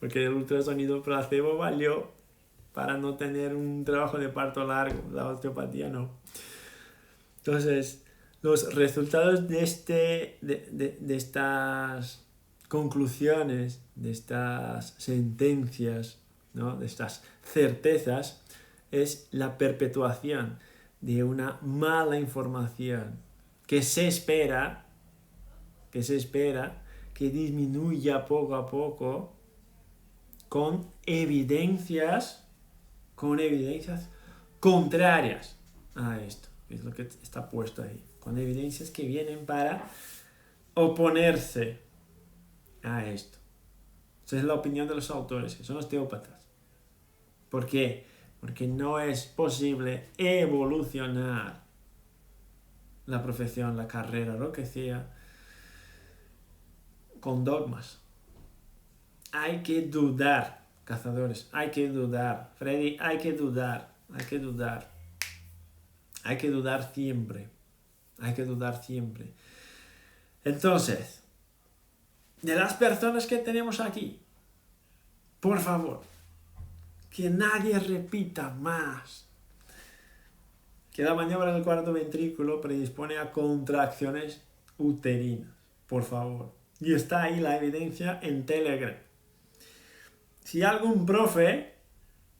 Speaker 1: Porque el ultrasonido placebo valió para no tener un trabajo de parto largo, la osteopatía no. Entonces, los resultados de estas conclusiones, de estas sentencias, ¿no? De estas certezas, es la perpetuación de una mala información que se espera que disminuya poco a poco con evidencias contrarias a esto. Es lo que está puesto ahí, con evidencias que vienen para oponerse a esto. Esa es la opinión de los autores, que son osteópatas. ¿Por qué? Porque no es posible evolucionar la profesión, la carrera, lo que sea, con dogmas. Hay que dudar, cazadores, hay que dudar. Freddy, hay que dudar. Hay que dudar siempre. Entonces, de las personas que tenemos aquí, por favor, que nadie repita más que la maniobra del cuarto ventrículo predispone a contracciones uterinas, por favor. Y está ahí la evidencia en Telegram. Si algún profe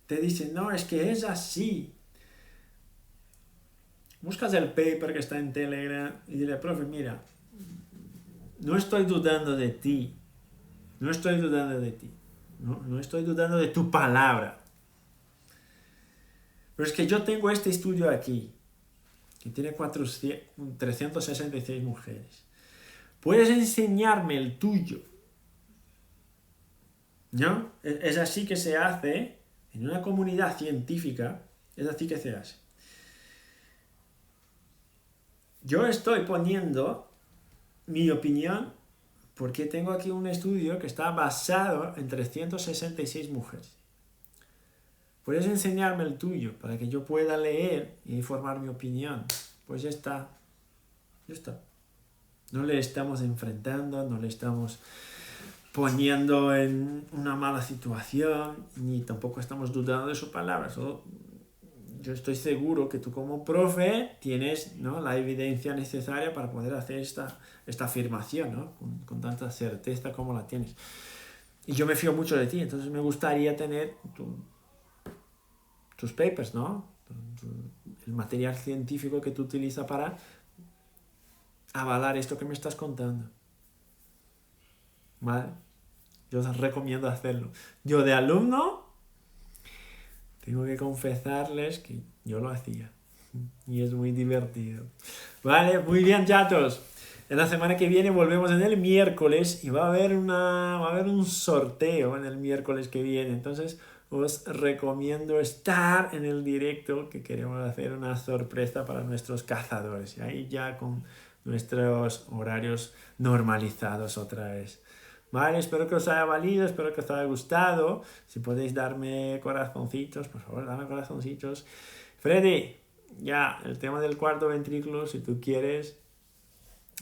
Speaker 1: te dice, no, es que es así, buscas el paper que está en Telegram y dile, profe, mira, no estoy dudando de ti, no estoy dudando de ti, no estoy dudando de tu palabra. Pero es que yo tengo este estudio aquí, que tiene 366 mujeres. ¿Puedes enseñarme el tuyo? ¿No? Es así que se hace en una comunidad científica, es así que se hace. Yo estoy poniendo mi opinión porque tengo aquí un estudio que está basado en 366 mujeres. ¿Puedes enseñarme el tuyo para que yo pueda leer y formar mi opinión? Pues ya está. Ya está. No le estamos enfrentando, no le estamos poniendo en una mala situación, ni tampoco estamos dudando de su palabra. Yo estoy seguro que tú como profe tienes, ¿no?, la evidencia necesaria para poder hacer esta afirmación, ¿no?, con tanta certeza como la tienes. Y yo me fío mucho de ti, entonces me gustaría tener tus papers, ¿no? El material científico que tú utilizas para avalar esto que me estás contando. ¿Vale? Yo os recomiendo hacerlo. Yo de alumno tengo que confesarles que yo lo hacía. Y es muy divertido. Vale, muy bien, chatos. En la semana que viene volvemos en el miércoles y va a haber un sorteo en el miércoles que viene. Entonces os recomiendo estar en el directo, que queremos hacer una sorpresa para nuestros cazadores. Y ahí ya con nuestros horarios normalizados otra vez. Vale, espero que os haya valido, espero que os haya gustado. Si podéis darme corazoncitos, por favor, dame corazoncitos. Freddy, ya, el tema del cuarto ventrículo, si tú quieres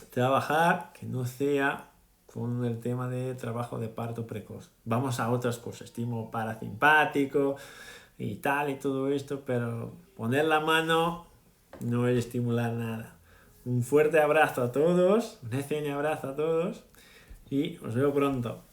Speaker 1: trabajar, que no sea con el tema de trabajo de parto precoz. Vamos a otras cosas, estímulo parasimpático y tal y todo esto, pero poner la mano no es estimular nada. Un fuerte abrazo a todos, un ECN abrazo a todos y os veo pronto.